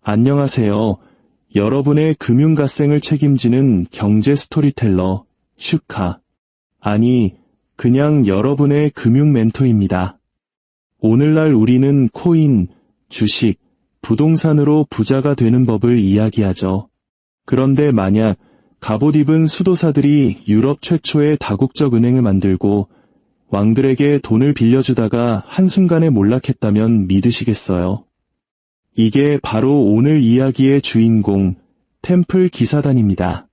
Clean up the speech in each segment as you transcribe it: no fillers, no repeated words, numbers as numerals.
안녕하세요. 여러분의 금융갓생을 책임지는 경제 스토리텔러, 슈카. 아니, 그냥 여러분의 금융 멘토입니다. 오늘날 우리는 코인, 주식, 부동산으로 부자가 되는 법을 이야기하죠. 그런데 만약 갑옷 입은 수도사들이 유럽 최초의 다국적 은행을 만들고 왕들에게 돈을 빌려주다가 한순간에 몰락했다면 믿으시겠어요? 이게 바로 오늘 이야기의 주인공, 템플 기사단입니다.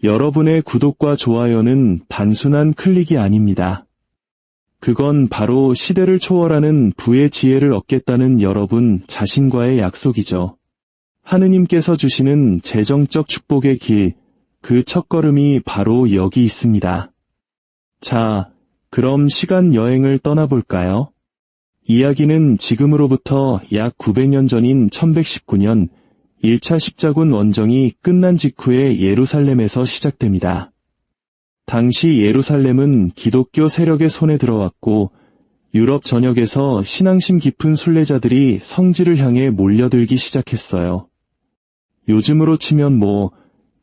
여러분의 구독과 좋아요는 단순한 클릭이 아닙니다. 그건 바로 시대를 초월하는 부의 지혜를 얻겠다는 여러분 자신과의 약속이죠. 하느님께서 주시는 재정적 축복의 길, 그 첫걸음이 바로 여기 있습니다. 자, 그럼 시간 여행을 떠나볼까요? 이야기는 지금으로부터 약 900년 전인 1119년 1차 십자군 원정이 끝난 직후에 예루살렘에서 시작됩니다. 당시 예루살렘은 기독교 세력의 손에 들어왔고 유럽 전역에서 신앙심 깊은 순례자들이 성지를 향해 몰려들기 시작했어요. 요즘으로 치면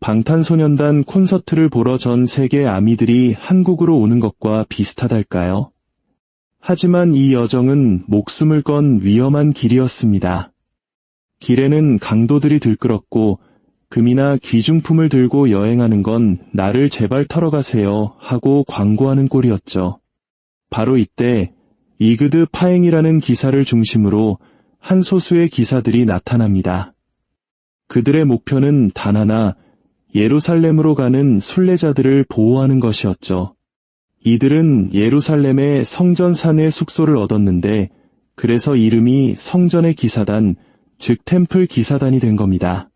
방탄소년단 콘서트를 보러 전 세계 아미들이 한국으로 오는 것과 비슷하달까요? 하지만 이 여정은 목숨을 건 위험한 길이었습니다. 길에는 강도들이 들끓었고 금이나 귀중품을 들고 여행하는 건 나를 제발 털어가세요 하고 광고하는 꼴이었죠. 바로 이때 이그드 파행이라는 기사를 중심으로 한 소수의 기사들이 나타납니다. 그들의 목표는 단 하나, 예루살렘으로 가는 순례자들을 보호하는 것이었죠. 이들은 예루살렘의 성전 산에 숙소를 얻었는데 그래서 이름이 성전의 기사단, 즉 템플 기사단이 된 겁니다.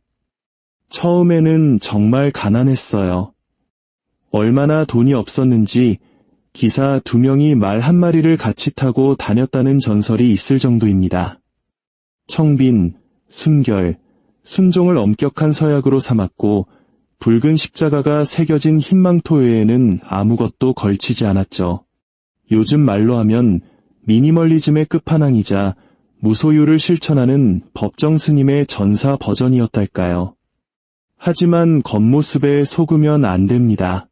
처음에는 정말 가난했어요. 얼마나 돈이 없었는지 기사 2명이 말 1마리를 같이 타고 다녔다는 전설이 있을 정도입니다. 청빈, 순결, 순종을 엄격한 서약으로 삼았고 붉은 십자가가 새겨진 흰 망토 외에는 아무것도 걸치지 않았죠. 요즘 말로 하면 미니멀리즘의 끝판왕이자 무소유를 실천하는 법정 스님의 전사 버전이었달까요. 하지만 겉모습에 속으면 안 됩니다.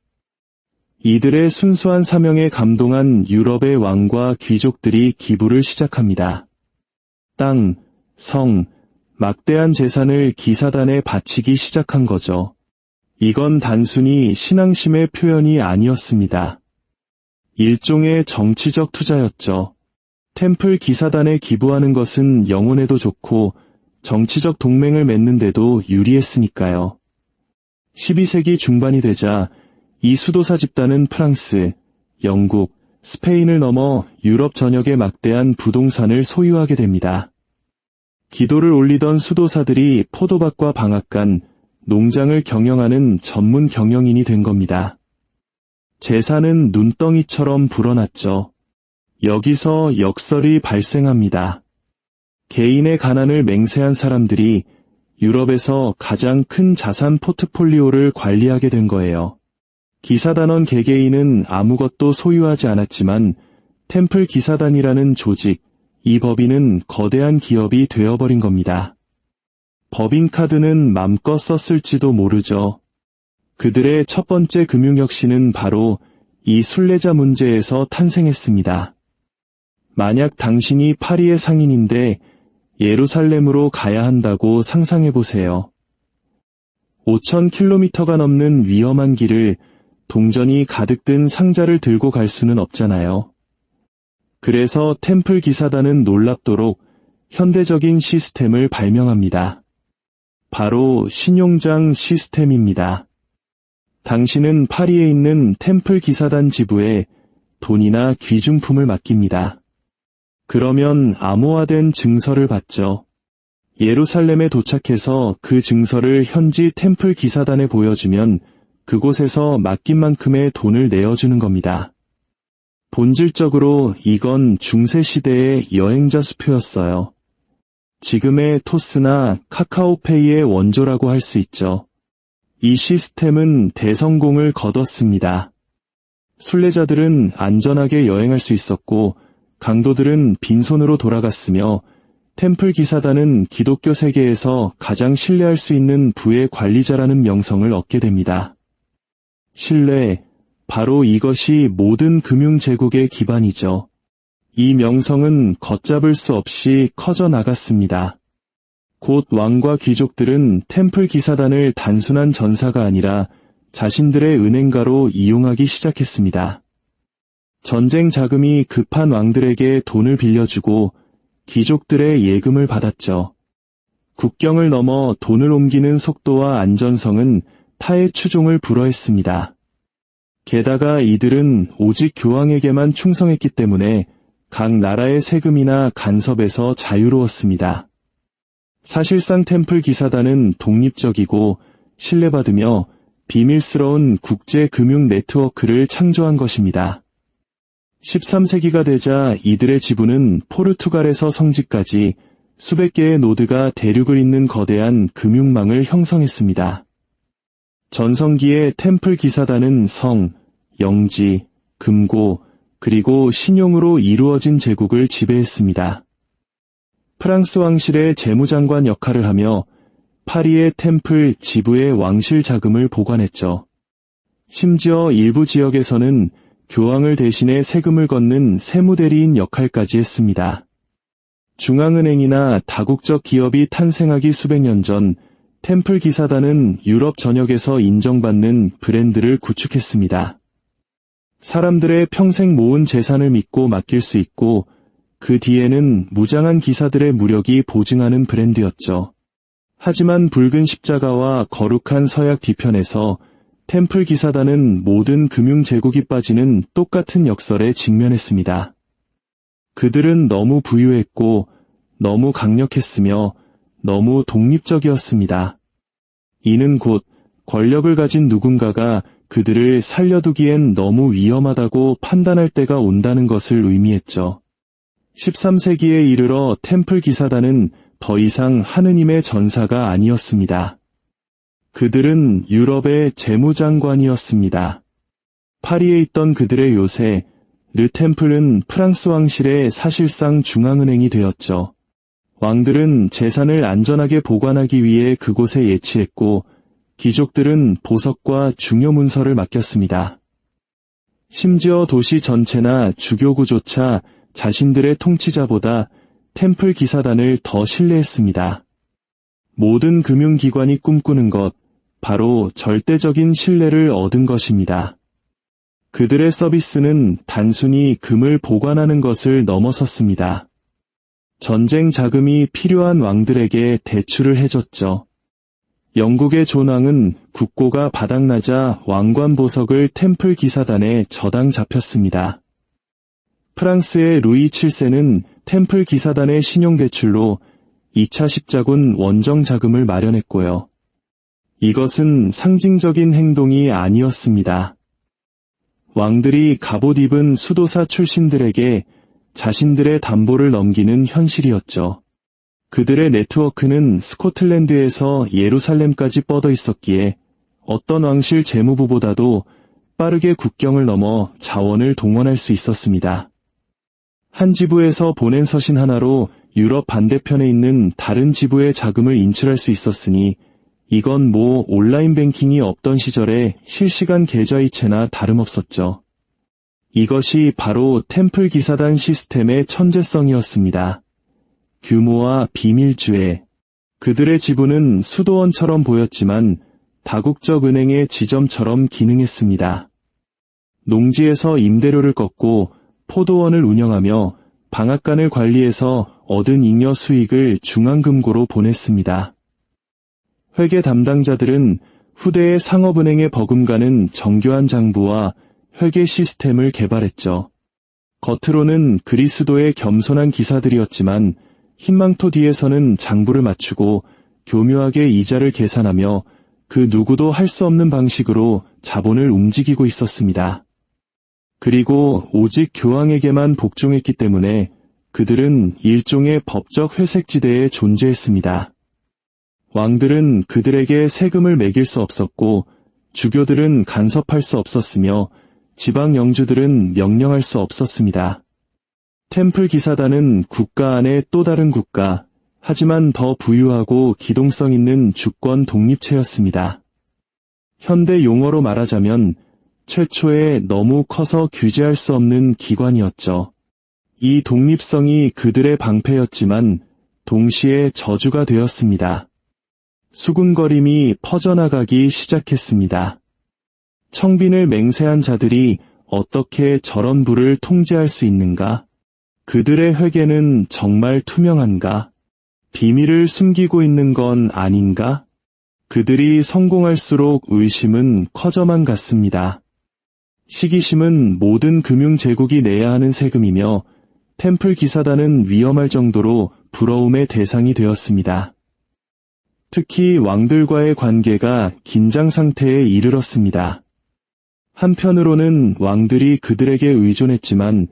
이들의 순수한 사명에 감동한 유럽의 왕과 귀족들이 기부를 시작합니다. 땅, 성, 막대한 재산을 기사단에 바치기 시작한 거죠. 이건 단순히 신앙심의 표현이 아니었습니다. 일종의 정치적 투자였죠. 템플 기사단에 기부하는 것은 영혼에도 좋고 정치적 동맹을 맺는데도 유리했으니까요. 12세기 중반이 되자 이 수도사 집단은 프랑스, 영국, 스페인을 넘어 유럽 전역의 막대한 부동산을 소유하게 됩니다. 기도를 올리던 수도사들이 포도밭과 방앗간, 농장을 경영하는 전문 경영인이 된 겁니다. 재산은 눈덩이처럼 불어났죠. 여기서 역설이 발생합니다. 개인의 가난을 맹세한 사람들이 유럽에서 가장 큰 자산 포트폴리오를 관리하게 된 거예요. 기사단원 개개인은 아무것도 소유하지 않았지만 템플 기사단이라는 조직, 이 법인은 거대한 기업이 되어버린 겁니다. 법인카드는 맘껏 썼을지도 모르죠. 그들의 첫 번째 금융혁신은 바로 이 순례자 문제에서 탄생했습니다. 만약 당신이 파리의 상인인데 예루살렘으로 가야 한다고 상상해보세요. 5,000km가 넘는 위험한 길을 동전이 가득 든 상자를 들고 갈 수는 없잖아요. 그래서 템플 기사단은 놀랍도록 현대적인 시스템을 발명합니다. 바로 신용장 시스템입니다. 당신은 파리에 있는 템플 기사단 지부에 돈이나 귀중품을 맡깁니다. 그러면 암호화된 증서를 받죠. 예루살렘에 도착해서 그 증서를 현지 템플 기사단에 보여주면 그곳에서 맡긴 만큼의 돈을 내어주는 겁니다. 본질적으로 이건 중세시대의 여행자 수표였어요. 지금의 토스나 카카오페이의 원조라고 할 수 있죠. 이 시스템은 대성공을 거뒀습니다. 순례자들은 안전하게 여행할 수 있었고 강도들은 빈손으로 돌아갔으며 템플 기사단은 기독교 세계에서 가장 신뢰할 수 있는 부의 관리자라는 명성을 얻게 됩니다. 신뢰, 바로 이것이 모든 금융 제국의 기반이죠. 이 명성은 걷잡을 수 없이 커져 나갔습니다. 곧 왕과 귀족들은 템플 기사단을 단순한 전사가 아니라 자신들의 은행가로 이용하기 시작했습니다. 전쟁 자금이 급한 왕들에게 돈을 빌려주고 귀족들의 예금을 받았죠. 국경을 넘어 돈을 옮기는 속도와 안전성은 타의 추종을 불허했습니다. 게다가 이들은 오직 교황에게만 충성했기 때문에 각 나라의 세금이나 간섭에서 자유로웠습니다. 사실상 템플 기사단은 독립적이고 신뢰받으며 비밀스러운 국제 금융 네트워크를 창조한 것입니다. 13세기가 되자 이들의 지분은 포르투갈에서 성지까지 수백 개의 노드가 대륙을 잇는 거대한 금융망을 형성했습니다. 전성기의 템플 기사단은 성, 영지, 금고, 그리고 신용으로 이루어진 제국을 지배했습니다. 프랑스 왕실의 재무장관 역할을 하며 파리의 템플 지부의 왕실 자금을 보관했죠. 심지어 일부 지역에서는 교황을 대신해 세금을 걷는 세무대리인 역할까지 했습니다. 중앙은행이나 다국적 기업이 탄생하기 수백 년 전 템플 기사단은 유럽 전역에서 인정받는 브랜드를 구축했습니다. 사람들의 평생 모은 재산을 믿고 맡길 수 있고 그 뒤에는 무장한 기사들의 무력이 보증하는 브랜드였죠. 하지만 붉은 십자가와 거룩한 서약 뒤편에서 템플 기사단은 모든 금융 제국이 빠지는 똑같은 역설에 직면했습니다. 그들은 너무 부유했고 너무 강력했으며 너무 독립적이었습니다. 이는 곧 권력을 가진 누군가가 그들을 살려두기엔 너무 위험하다고 판단할 때가 온다는 것을 의미했죠. 13세기에 이르러 템플 기사단은 더 이상 하느님의 전사가 아니었습니다. 그들은 유럽의 재무장관이었습니다. 파리에 있던 그들의 요새, 르템플은 프랑스 왕실의 사실상 중앙은행이 되었죠. 왕들은 재산을 안전하게 보관하기 위해 그곳에 예치했고 귀족들은 보석과 중요 문서를 맡겼습니다. 심지어 도시 전체나 주교구조차 자신들의 통치자보다 템플 기사단을 더 신뢰했습니다. 모든 금융기관이 꿈꾸는 것, 바로 절대적인 신뢰를 얻은 것입니다. 그들의 서비스는 단순히 금을 보관하는 것을 넘어섰습니다. 전쟁 자금이 필요한 왕들에게 대출을 해줬죠. 영국의 존 왕은 국고가 바닥나자 왕관 보석을 템플 기사단에 저당 잡혔습니다. 프랑스의 루이 7세는 템플 기사단의 신용대출로 2차 십자군 원정 자금을 마련했고요. 이것은 상징적인 행동이 아니었습니다. 왕들이 갑옷 입은 수도사 출신들에게 자신들의 담보를 넘기는 현실이었죠. 그들의 네트워크는 스코틀랜드에서 예루살렘까지 뻗어 있었기에 어떤 왕실 재무부보다도 빠르게 국경을 넘어 자원을 동원할 수 있었습니다. 한 지부에서 보낸 서신 하나로 유럽 반대편에 있는 다른 지부의 자금을 인출할 수 있었으니 이건 온라인 뱅킹이 없던 시절의 실시간 계좌이체나 다름없었죠. 이것이 바로 템플 기사단 시스템의 천재성이었습니다. 규모와 비밀주의. 그들의 지부는 수도원처럼 보였지만 다국적 은행의 지점처럼 기능했습니다. 농지에서 임대료를 걷고 포도원을 운영하며 방앗간을 관리해서 얻은 잉여 수익을 중앙금고로 보냈습니다. 회계 담당자들은 후대의 상업은행에 버금가는 정교한 장부와 회계 시스템을 개발했죠. 겉으로는 그리스도의 겸손한 기사들이었지만 흰망토 뒤에서는 장부를 맞추고 교묘하게 이자를 계산하며 그 누구도 할 수 없는 방식으로 자본을 움직이고 있었습니다. 그리고 오직 교황에게만 복종했기 때문에 그들은 일종의 법적 회색지대에 존재했습니다. 왕들은 그들에게 세금을 매길 수 없었고 주교들은 간섭할 수 없었으며 지방 영주들은 명령할 수 없었습니다. 템플 기사단은 국가 안의 또 다른 국가, 하지만 더 부유하고 기동성 있는 주권 독립체였습니다. 현대 용어로 말하자면 최초의 너무 커서 규제할 수 없는 기관이었죠. 이 독립성이 그들의 방패였지만 동시에 저주가 되었습니다. 수군거림이 퍼져나가기 시작했습니다. 청빈을 맹세한 자들이 어떻게 저런 부를 통제할 수 있는가? 그들의 회개는 정말 투명한가? 비밀을 숨기고 있는 건 아닌가? 그들이 성공할수록 의심은 커져만 갔습니다. 시기심은 모든 금융제국이 내야 하는 세금이며 템플 기사단은 위험할 정도로 부러움의 대상이 되었습니다. 특히 왕들과의 관계가 긴장 상태에 이르렀습니다. 한편으로는 왕들이 그들에게 의존했지만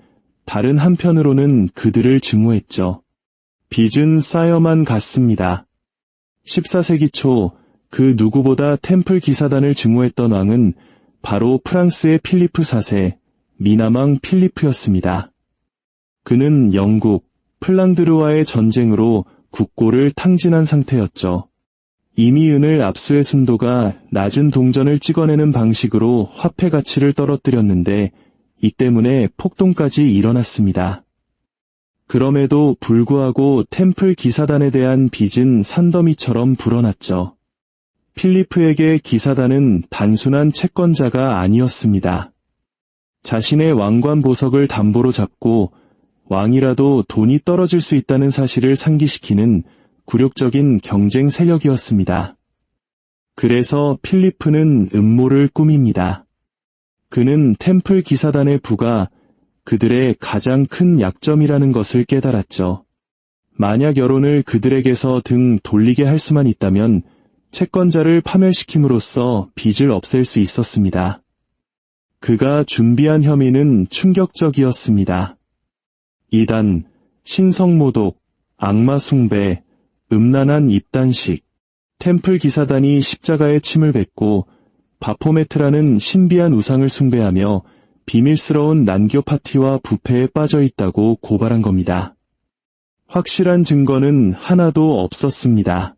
다른 한편으로는 그들을 증오했죠. 빚은 쌓여만 갔습니다. 14세기 초 그 누구보다 템플 기사단을 증오했던 왕은 바로 프랑스의 필리프 4세, 미남왕 필리프였습니다. 그는 영국, 플랑드르와의 전쟁으로 국고를 탕진한 상태였죠. 이미 은을 압수의 순도가 낮은 동전을 찍어내는 방식으로 화폐 가치를 떨어뜨렸는데 이 때문에 폭동까지 일어났습니다. 그럼에도 불구하고 템플 기사단에 대한 빚은 산더미처럼 불어났죠. 필리프에게 기사단은 단순한 채권자가 아니었습니다. 자신의 왕관 보석을 담보로 잡고 왕이라도 돈이 떨어질 수 있다는 사실을 상기시키는 굴욕적인 경쟁 세력이었습니다. 그래서 필리프는 음모를 꾸밉니다. 그는 템플 기사단의 부가 그들의 가장 큰 약점이라는 것을 깨달았죠. 만약 여론을 그들에게서 등 돌리게 할 수만 있다면 채권자를 파멸시킴으로써 빚을 없앨 수 있었습니다. 그가 준비한 혐의는 충격적이었습니다. 이단, 신성모독, 악마숭배, 음란한 입단식, 템플 기사단이 십자가에 침을 뱉고 바포메트라는 신비한 우상을 숭배하며 비밀스러운 난교 파티와 부패에 빠져 있다고 고발한 겁니다. 확실한 증거는 하나도 없었습니다.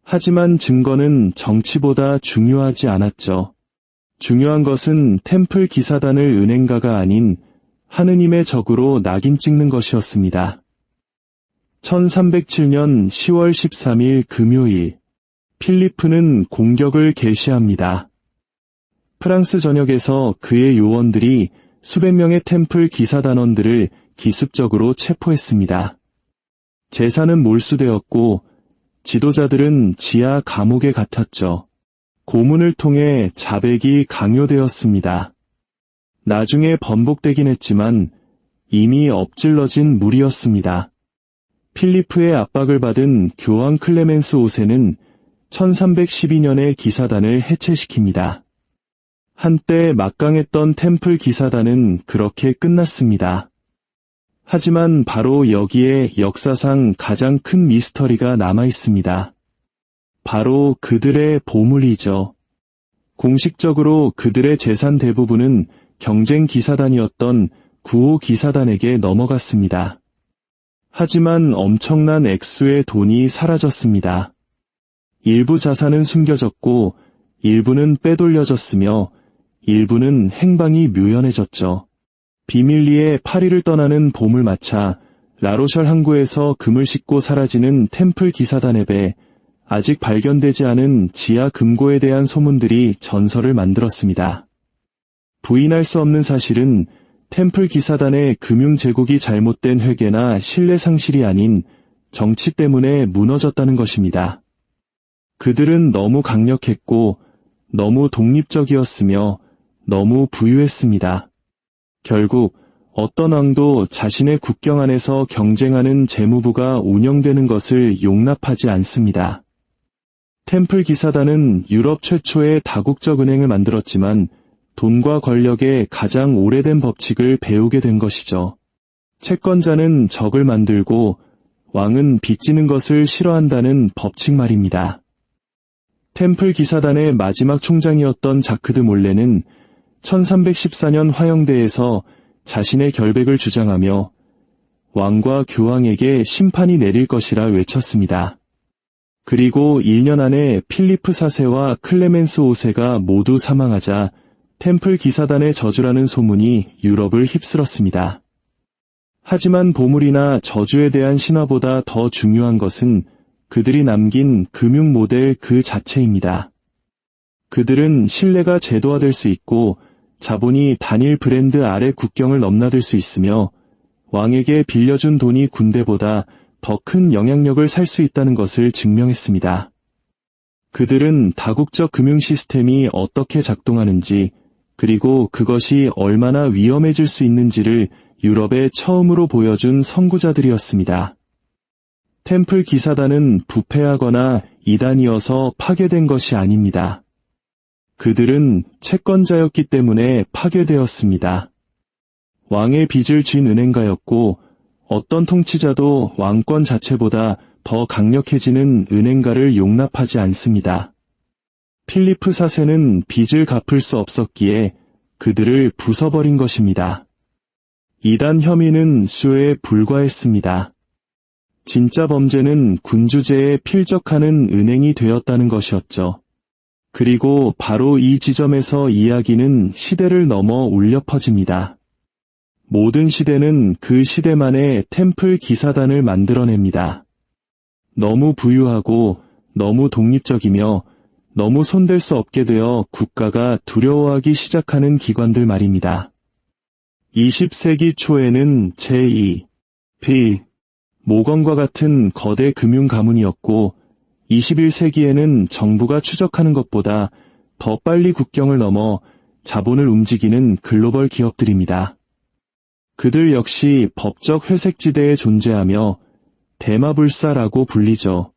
하지만 증거는 정치보다 중요하지 않았죠. 중요한 것은 템플 기사단을 은행가가 아닌 하느님의 적으로 낙인 찍는 것이었습니다. 1307년 10월 13일 금요일, 필리프는 공격을 개시합니다. 프랑스 전역에서 그의 요원들이 수백 명의 템플 기사단원들을 기습적으로 체포했습니다. 재산은 몰수되었고 지도자들은 지하 감옥에 갇혔죠. 고문을 통해 자백이 강요되었습니다. 나중에 번복되긴 했지만 이미 엎질러진 물이었습니다. 필리프의 압박을 받은 교황 클레멘스 5세는 1312년에 기사단을 해체시킵니다. 한때 막강했던 템플 기사단은 그렇게 끝났습니다. 하지만 바로 여기에 역사상 가장 큰 미스터리가 남아 있습니다. 바로 그들의 보물이죠. 공식적으로 그들의 재산 대부분은 경쟁 기사단이었던 구호 기사단에게 넘어갔습니다. 하지만 엄청난 액수의 돈이 사라졌습니다. 일부 자산은 숨겨졌고 일부는 빼돌려졌으며 일부는 행방이 묘연해졌죠. 비밀리에 파리를 떠나는 보물마차 라로셜 항구에서 금을 싣고 사라지는 템플 기사단에 배 아직 발견되지 않은 지하 금고에 대한 소문들이 전설을 만들었습니다. 부인할 수 없는 사실은 템플 기사단의 금융 제국이 잘못된 회계나 신뢰 상실이 아닌 정치 때문에 무너졌다는 것입니다. 그들은 너무 강력했고 너무 독립적이었으며 너무 부유했습니다. 결국 어떤 왕도 자신의 국경 안에서 경쟁하는 재무부가 운영되는 것을 용납하지 않습니다. 템플 기사단은 유럽 최초의 다국적 은행을 만들었지만 돈과 권력의 가장 오래된 법칙을 배우게 된 것이죠. 채권자는 적을 만들고 왕은 빚지는 것을 싫어한다는 법칙 말입니다. 템플 기사단의 마지막 총장이었던 자크 드 몰레는 1314년 화영대에서 자신의 결백을 주장하며 왕과 교황에게 심판이 내릴 것이라 외쳤습니다. 그리고 1년 안에 필리프 4세와 클레멘스 5세가 모두 사망하자 템플 기사단의 저주라는 소문이 유럽을 휩쓸었습니다. 하지만 보물이나 저주에 대한 신화보다 더 중요한 것은 그들이 남긴 금융 모델 그 자체입니다. 그들은 신뢰가 제도화될 수 있고 자본이 단일 브랜드 아래 국경을 넘나들 수 있으며 왕에게 빌려준 돈이 군대보다 더 큰 영향력을 살 수 있다는 것을 증명했습니다. 그들은 다국적 금융 시스템이 어떻게 작동하는지 그리고 그것이 얼마나 위험해질 수 있는지를 유럽에 처음으로 보여준 선구자들이었습니다. 템플 기사단은 부패하거나 이단이어서 파괴된 것이 아닙니다. 그들은 채권자였기 때문에 파괴되었습니다. 왕의 빚을 쥔 은행가였고 어떤 통치자도 왕권 자체보다 더 강력해지는 은행가를 용납하지 않습니다. 필리프 4세는 빚을 갚을 수 없었기에 그들을 부숴버린 것입니다. 이단 혐의는 수에 불과했습니다. 진짜 범죄는 군주제에 필적하는 은행이 되었다는 것이었죠. 그리고 바로 이 지점에서 이야기는 시대를 넘어 울려 퍼집니다. 모든 시대는 그 시대만의 템플 기사단을 만들어냅니다. 너무 부유하고 너무 독립적이며 너무 손댈 수 없게 되어 국가가 두려워하기 시작하는 기관들 말입니다. 20세기 초에는 제2, 모건과 같은 거대 금융 가문이었고 21세기에는 정부가 추적하는 것보다 더 빨리 국경을 넘어 자본을 움직이는 글로벌 기업들입니다. 그들 역시 법적 회색지대에 존재하며 대마불사라고 불리죠.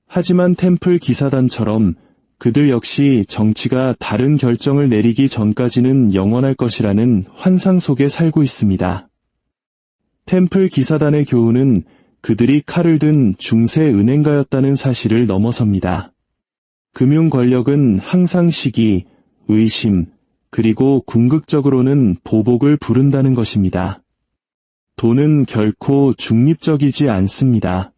하지만 템플 기사단처럼 그들 역시 정치가 다른 결정을 내리기 전까지는 영원할 것이라는 환상 속에 살고 있습니다. 템플 기사단의 교훈은 그들이 칼을 든 중세 은행가였다는 사실을 넘어섭니다. 금융 권력은 항상 시기, 의심, 그리고 궁극적으로는 보복을 부른다는 것입니다. 돈은 결코 중립적이지 않습니다.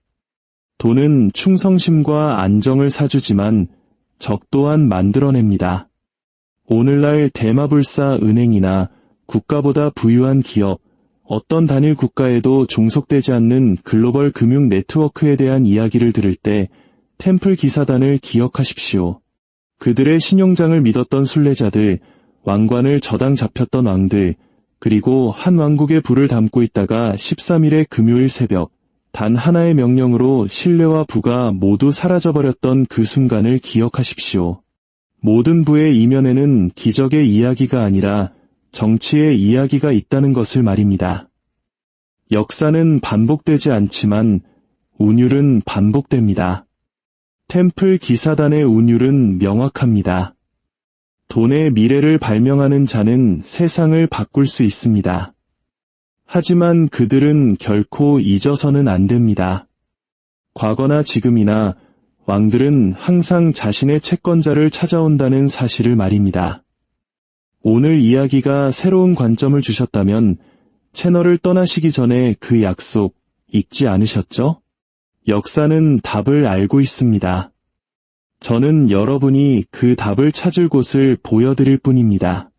돈은 충성심과 안정을 사주지만 적 또한 만들어냅니다. 오늘날 대마불사 은행이나 국가보다 부유한 기업, 어떤 단일 국가에도 종속되지 않는 글로벌 금융 네트워크에 대한 이야기를 들을 때 템플 기사단을 기억하십시오. 그들의 신용장을 믿었던 순례자들, 왕관을 저당 잡혔던 왕들, 그리고 한 왕국의 불을 담고 있다가 13일의 금요일 새벽, 단 하나의 명령으로 신뢰와 부가 모두 사라져버렸던 그 순간을 기억하십시오. 모든 부의 이면에는 기적의 이야기가 아니라 정치의 이야기가 있다는 것을 말입니다. 역사는 반복되지 않지만 운율은 반복됩니다. 템플 기사단의 운율은 명확합니다. 돈의 미래를 발명하는 자는 세상을 바꿀 수 있습니다. 하지만 그들은 결코 잊어서는 안 됩니다. 과거나 지금이나 왕들은 항상 자신의 채권자를 찾아온다는 사실을 말입니다. 오늘 이야기가 새로운 관점을 주셨다면 채널을 떠나시기 전에 그 약속 잊지 않으셨죠? 역사는 답을 알고 있습니다. 저는 여러분이 그 답을 찾을 곳을 보여드릴 뿐입니다.